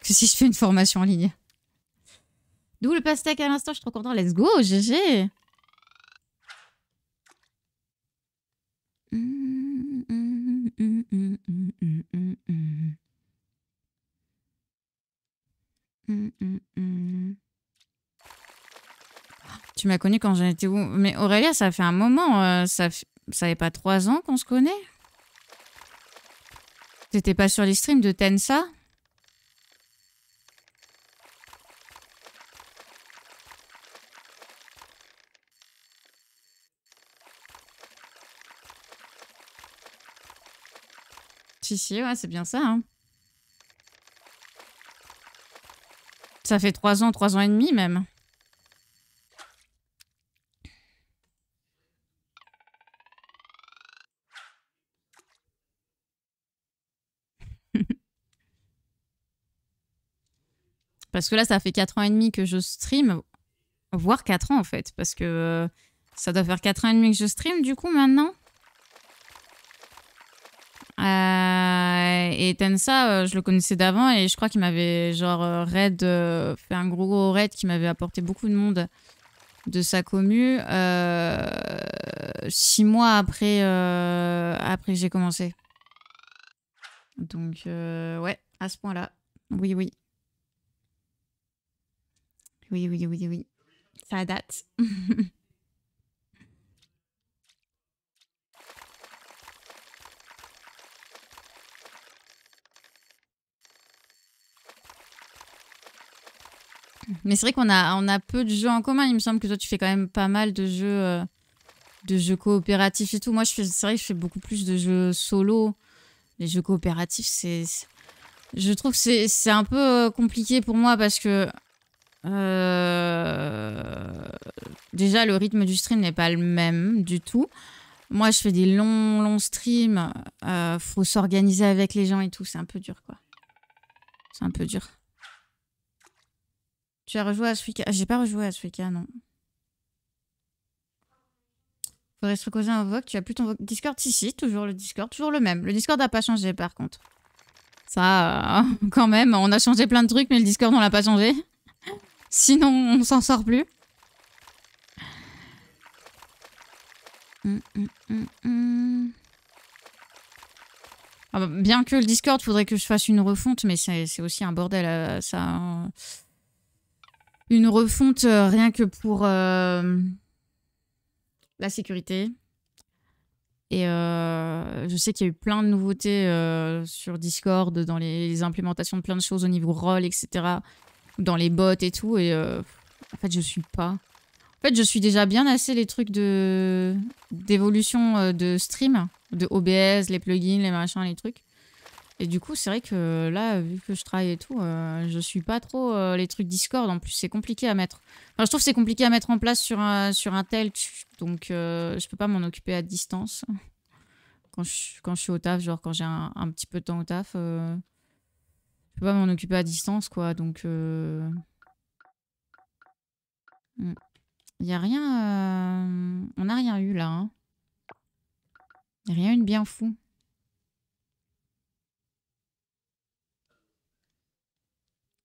si je fais une formation en ligne. D'où le pastèque à l'instant, je suis trop content. Let's go, GG. Tu m'as connu quand j'étais où? Mais Aurélia, ça fait un moment. Ça fait pas 3 ans qu'on se connaît? T'étais pas sur les streams de Tensa? Si, ouais, c'est bien ça. Hein. Ça fait 3 ans et demi même. Parce que là, ça fait 4 ans et demi que je stream. Voire 4 ans en fait. Parce que ça doit faire 4 ans et demi que je stream du coup maintenant. Et Tensa, je le connaissais d'avant et je crois qu'il m'avait genre fait un gros raid qui m'avait apporté beaucoup de monde de sa commu 6 mois après que j'ai commencé. Donc ouais, à ce point-là. Oui. Oui. Ça date. Mais c'est vrai qu'on a peu de jeux en commun. Il me semble que toi, tu fais quand même pas mal de jeux coopératifs et tout. Moi, c'est vrai que je fais beaucoup plus de jeux solo. Les jeux coopératifs, je trouve que c'est un peu compliqué pour moi parce que déjà, le rythme du stream n'est pas le même du tout. Moi, je fais des longs streams. Faut s'organiser avec les gens et tout. C'est un peu dur, quoi. C'est un peu dur. Tu as rejoué à Suika? J'ai pas rejoué à Suika, non. Faudrait se recauser un vote. Tu as plus ton Discord? Si, toujours le Discord. Toujours le même. Le Discord n'a pas changé par contre. Ça, quand même, on a changé plein de trucs, mais le Discord, on l'a pas changé. Sinon, on s'en sort plus. Ah bah, bien que le Discord, faudrait que je fasse une refonte, mais c'est aussi un bordel. Ça, une refonte rien que pour la sécurité. Et je sais qu'il y a eu plein de nouveautés sur Discord, dans les implémentations de plein de choses au niveau rôle, etc. Dans les bots et tout. Et en fait, je suis pas. En fait, je suis déjà bien assez les trucs d'évolution de stream, de OBS, les plugins, les machins, les trucs. Et du coup, c'est vrai que là, vu que je travaille et tout, je suis pas trop les trucs Discord. En plus, c'est compliqué à mettre. Enfin, je trouve que c'est compliqué à mettre en place sur un tel. Donc, je peux pas m'en occuper à distance. Quand je suis au taf, genre quand j'ai un petit peu de temps au taf, je peux pas m'en occuper à distance, quoi. Donc, il y a rien... On n'a rien eu, là. Hein. Il n'y a rien eu de bien fou.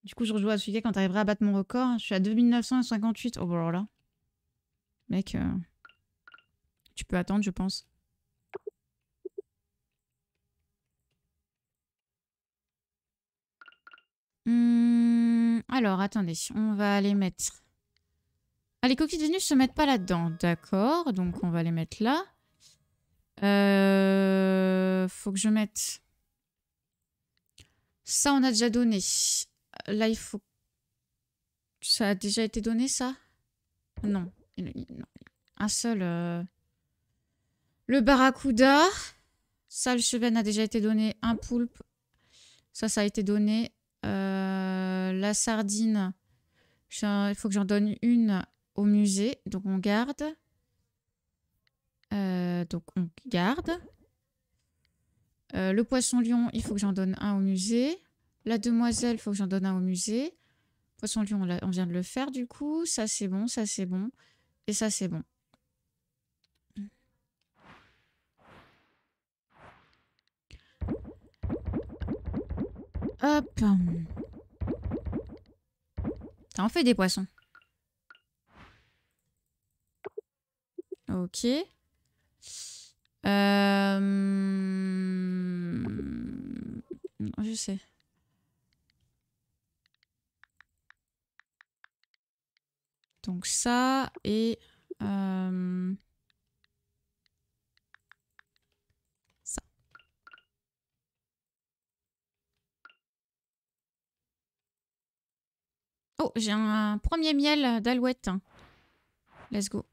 Du coup, je rejoue à ce week-end quand t'arriveras à battre mon record. Je suis à 2958. Oh, bah là. Mec, tu peux attendre, je pense. Alors, attendez. On va aller mettre... Ah, les coquilles de Vénus se mettent pas là-dedans. D'accord. Donc, on va les mettre là. Faut que je mette... Ça, on a déjà donné. Là, il faut... Ça a déjà été donné, ça? Non. Non. Un seul... Le barracuda. Ça, le cheven a déjà été donné. Un poulpe. Ça a été donné. La sardine. Il faut que j'en donne une au musée. Donc, on garde. Le poisson-lion, il faut que j'en donne un au musée. La demoiselle, il faut que j'en donne un au musée. Poisson-lion, on vient de le faire, du coup. Ça, c'est bon. Ça, c'est bon. Et ça, c'est bon. Hop. Ça en fait des poissons. Ok. Je sais. Donc ça et... ça. Oh, j'ai un premier miel d'alouette. Let's go.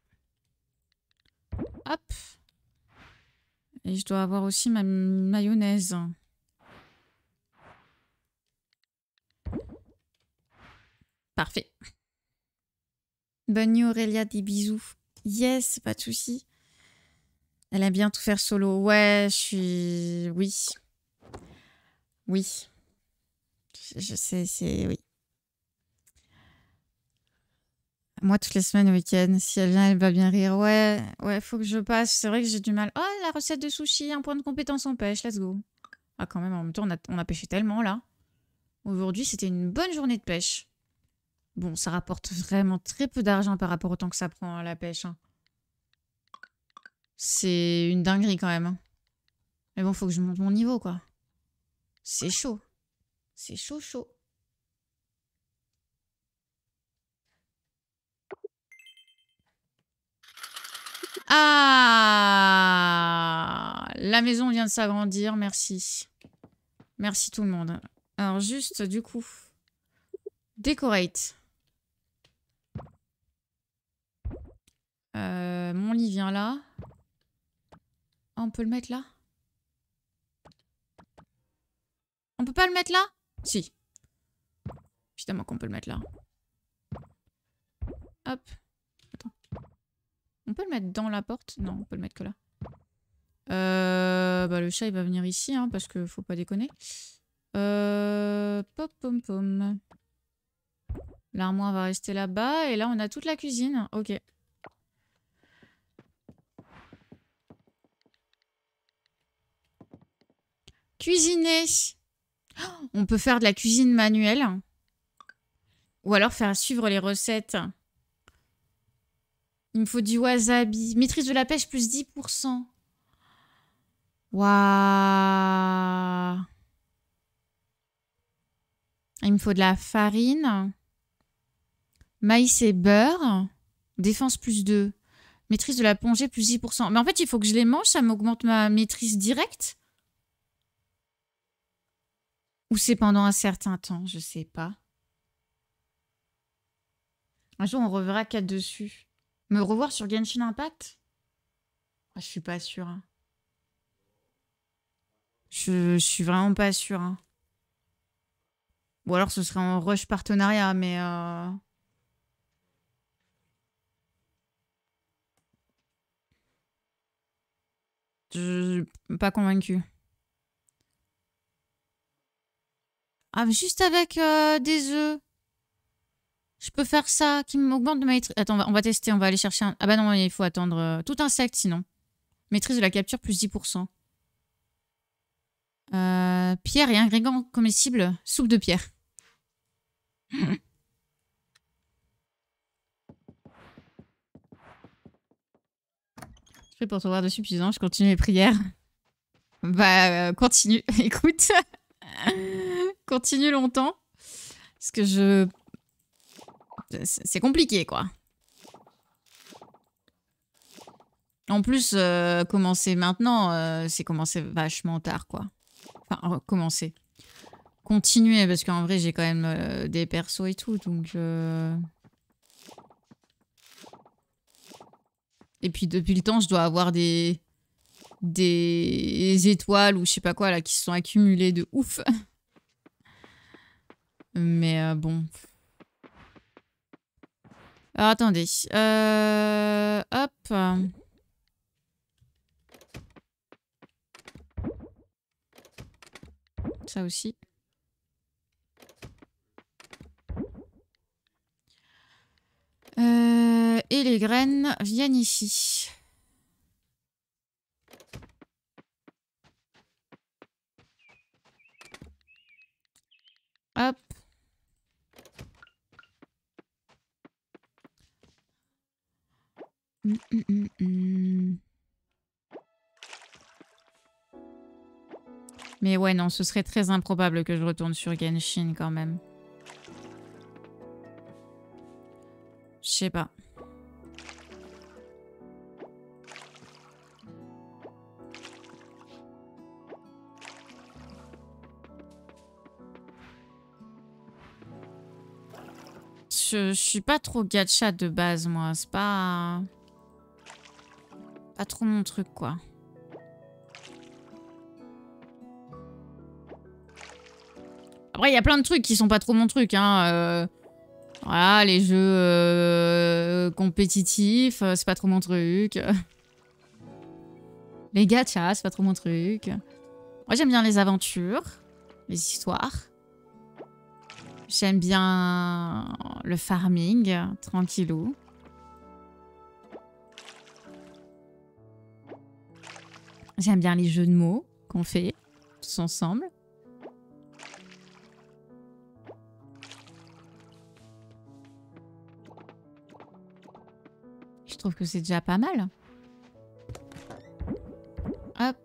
Hop. Et je dois avoir aussi ma mayonnaise. Parfait. Bonne nuit Aurélia, des bisous. Yes, pas de souci. Elle aime bien tout faire solo. Ouais, je suis... Oui. Oui. Je sais, c'est... Oui. Moi, toutes les semaines, au week-end, si elle vient, elle va bien rire. Ouais, faut que je passe. C'est vrai que j'ai du mal. Oh, la recette de sushi, un point de compétence en pêche. Let's go. Ah, quand même, en même temps, on a pêché tellement, là. Aujourd'hui, c'était une bonne journée de pêche. Bon, ça rapporte vraiment très peu d'argent par rapport au temps que ça prend à la pêche. Hein. C'est une dinguerie, quand même. Hein. Mais bon, faut que je monte mon niveau, quoi. C'est chaud. C'est chaud, chaud. Ah! La maison vient de s'agrandir, merci. Merci tout le monde. Alors juste, du coup, decorate. Mon lit vient là. Ah, on peut le mettre là? On peut pas le mettre là? Si. Évidemment qu'on peut le mettre là. Hop. Attends. On peut le mettre dans la porte? Non, on peut le mettre que là. Bah, le chat, il va venir ici, hein, parce que faut pas déconner. Pop, pom, pom. L'armoire va rester là-bas. Et là, on a toute la cuisine. Ok. Cuisiner. On peut faire de la cuisine manuelle. Ou alors faire suivre les recettes. Il me faut du wasabi. Maîtrise de la pêche plus 10%. Waouh. Il me faut de la farine. Maïs et beurre. Défense plus 2. Maîtrise de la plongée plus 10%. Mais en fait, il faut que je les mange. Ça m'augmente ma maîtrise directe. Ou c'est pendant un certain temps. Je sais pas. Un jour, on reverra 4 dessus. Me revoir sur Genshin Impact? Je suis pas sûre. Hein. Je suis vraiment pas sûre. Hein. Ou alors ce serait en rush partenariat, mais... Je suis pas convaincue. Ah, mais juste avec des œufs. Je peux faire ça, qui m'augmente de ma maîtrise. Attends, on va tester, on va aller chercher un... Ah bah non, il faut attendre tout insecte sinon. Maîtrise de la capture plus 10%. Pierre et ingrédients comestibles, soupe de pierre. Je fais pour te voir dessus, puis je continue mes prières. Bah, continue, écoute. Continue longtemps. Parce que je... C'est compliqué, quoi. En plus, commencer maintenant, c'est commencer vachement tard, quoi. Enfin, commencer. Continuer, parce qu'en vrai, j'ai quand même des persos et tout, donc... Et puis, depuis le temps, je dois avoir des étoiles ou je sais pas quoi, là, qui se sont accumulées de ouf. Mais bon... Alors, attendez. Hop. Ça aussi. Et les graines viennent ici. Hop. Mais ouais, non, ce serait très improbable que je retourne sur Genshin quand même. Je sais pas. Je suis pas trop gacha de base, moi. C'est pas... Pas trop mon truc, quoi. Après, il y a plein de trucs qui sont pas trop mon truc, hein. Voilà, les jeux compétitifs, c'est pas trop mon truc. Les gachas, c'est pas trop mon truc. Moi, j'aime bien les aventures, les histoires. J'aime bien le farming, tranquillou. J'aime bien les jeux de mots qu'on fait tous ensemble. Je trouve que c'est déjà pas mal. Hop.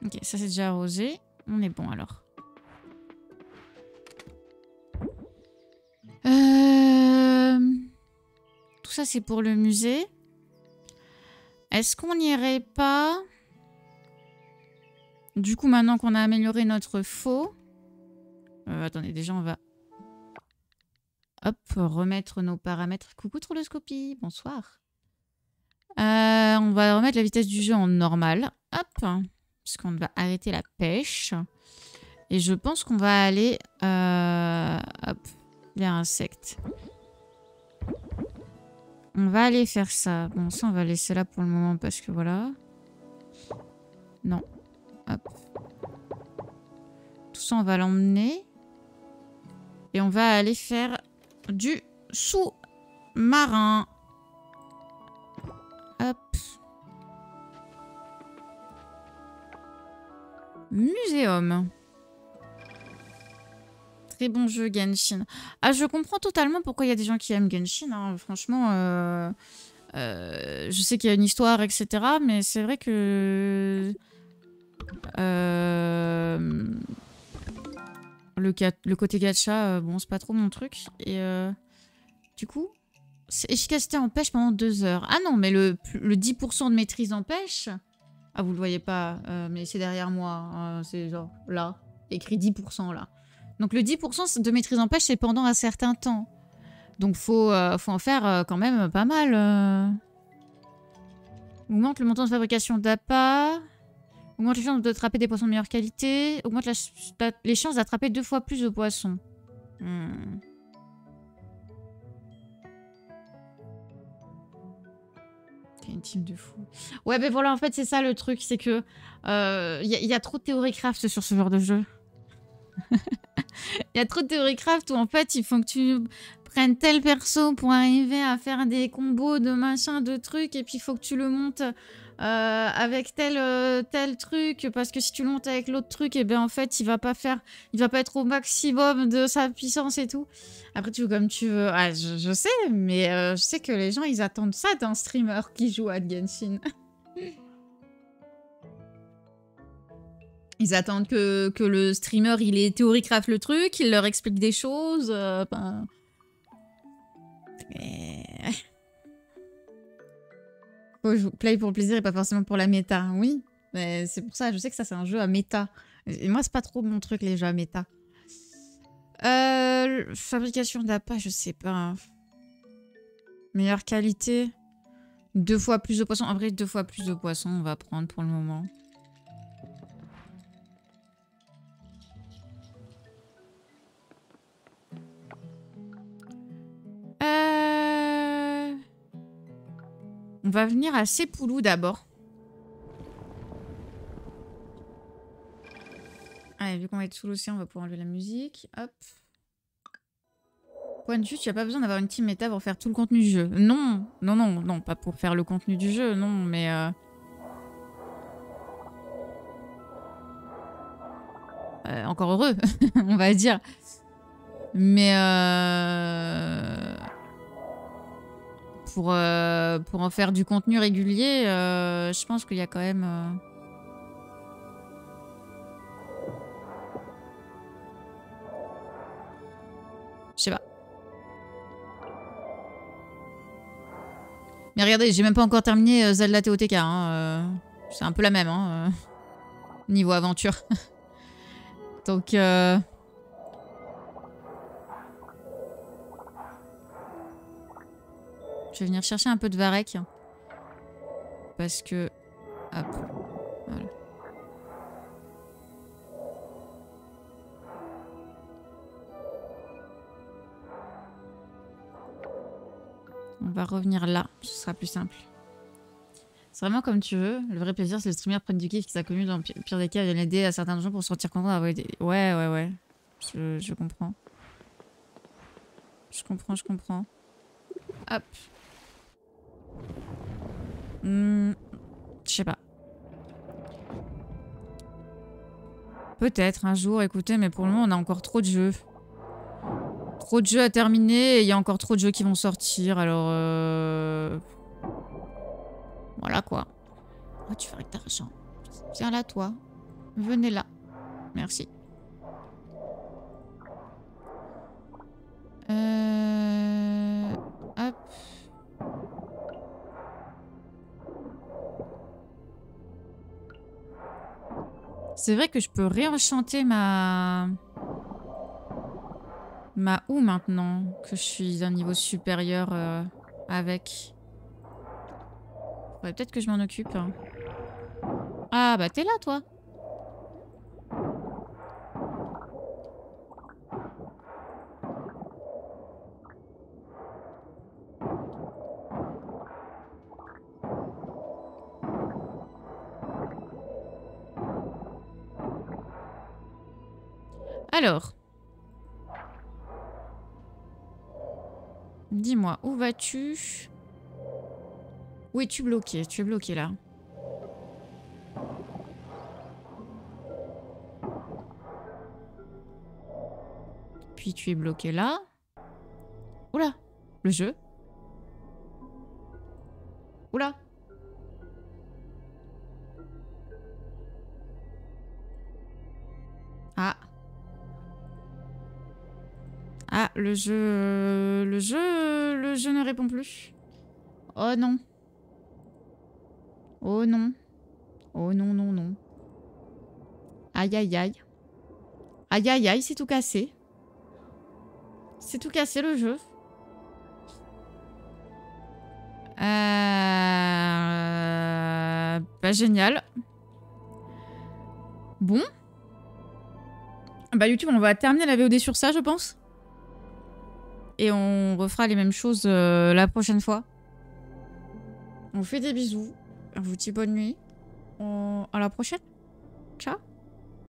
Ok, ça c'est déjà arrosé. On est bon alors. Tout ça c'est pour le musée. Est-ce qu'on n'irait pas... Du coup, maintenant qu'on a amélioré notre faux... attendez, déjà on va... Hop, remettre nos paramètres. Coucou Trolloscopie, bonsoir. On va remettre la vitesse du jeu en normal. Hop, parce qu'on va arrêter la pêche. Et je pense qu'on va aller hop, vers insectes. On va aller faire ça. Bon, ça, on va laisser là pour le moment parce que voilà. Non. Hop. Tout ça, on va l'emmener. Et on va aller faire du sous-marin. Hop. Muséum. Très bon jeu, Genshin. Ah, je comprends totalement pourquoi il y a des gens qui aiment Genshin. Hein. Franchement, je sais qu'il y a une histoire, etc. Mais c'est vrai que... le côté gacha, bon, c'est pas trop mon truc. Et du coup, c'est efficacité en pêche pendant 2 heures. Ah non, mais le 10% de maîtrise en pêche... Ah, vous le voyez pas, mais c'est derrière moi. C'est genre là, écrit 10% là. Donc le 10% de maîtrise en pêche, c'est pendant un certain temps. Donc faut en faire quand même pas mal. Augmente le montant de fabrication d'appât. Augmente les chances d'attraper des poissons de meilleure qualité. Augmente les chances d'attraper 2 fois plus de poissons. Une team de fous. Ouais, mais voilà, en fait, c'est ça le truc. C'est que y a trop de théorie craft sur ce genre de jeu. Il y a trop de théorie craft où en fait, il faut que tu prennes tel perso pour arriver à faire des combos de machin, de trucs. Et puis, il faut que tu le montes avec tel truc. Parce que si tu le montes avec l'autre truc, et ben en fait, il va pas être au maximum de sa puissance et tout. Après, tu joues comme tu veux. Ah, je sais, mais je sais que les gens, ils attendent ça d'un streamer qui joue à Genshin. Ils attendent que le streamer, il ait théorie craft le truc, il leur explique des choses. Faut play pour le plaisir et pas forcément pour la méta. Oui, mais c'est pour ça, je sais que ça, c'est un jeu à méta. Et moi, c'est pas trop mon truc, les jeux à méta. Fabrication d'appât, je sais pas. Meilleure qualité. 2 fois plus de poissons. En vrai, 2 fois plus de poissons, on va prendre pour le moment. On va venir à Sepoulou d'abord. Allez, vu qu'on va être sous l'océan, on va pouvoir enlever la musique. Hop. Point de vue, tu n'as pas besoin d'avoir une team méta pour faire tout le contenu du jeu. Non, non, non, non, pas pour faire le contenu du jeu, non, mais... encore heureux, on va dire. Mais pour en faire du contenu régulier, je pense qu'il y a quand même... Je sais pas. Mais regardez, j'ai même pas encore terminé Zelda TOTK. Hein, c'est un peu la même, hein, niveau aventure. Donc... Je vais venir chercher un peu de varech. Parce que... Hop. Voilà. On va revenir là. Ce sera plus simple. C'est vraiment comme tu veux. Le vrai plaisir, c'est le streamer prenne du kiff qui s'accumule dans le pire des cas. Il vient aider à certains gens pour se sentir content d'avoir aidé. Ouais, ouais, ouais. Je comprends. Je comprends. Hop. Je sais pas. Peut-être un jour, écoutez, mais pour le moment, on a encore trop de jeux. Trop de jeux à terminer et il y a encore trop de jeux qui vont sortir, alors... Voilà, quoi. Oh, tu fais avec ta argent. Viens là, toi. Venez là. Merci. Hop. C'est vrai que je peux réenchanter ma houe maintenant que je suis d'un niveau supérieur avec. Ouais, peut-être que je m'en occupe. Hein. Ah bah t'es là toi. Alors. Dis-moi, où vas-tu? Où es-tu bloqué? Tu es bloqué là. Puis tu es bloqué là. Oula, le jeu. Oula. Ah. Ah, le jeu ne répond plus. Oh non. Oh non. Oh non, non, non. Aïe, aïe, aïe. Aïe, aïe, aïe, c'est tout cassé. C'est tout cassé le jeu. Bah génial. Bon. Bah YouTube, on va terminer la VOD sur ça, je pense. Et on refera les mêmes choses la prochaine fois. On vous fait des bisous. On vous dit bonne nuit. À la prochaine. Ciao.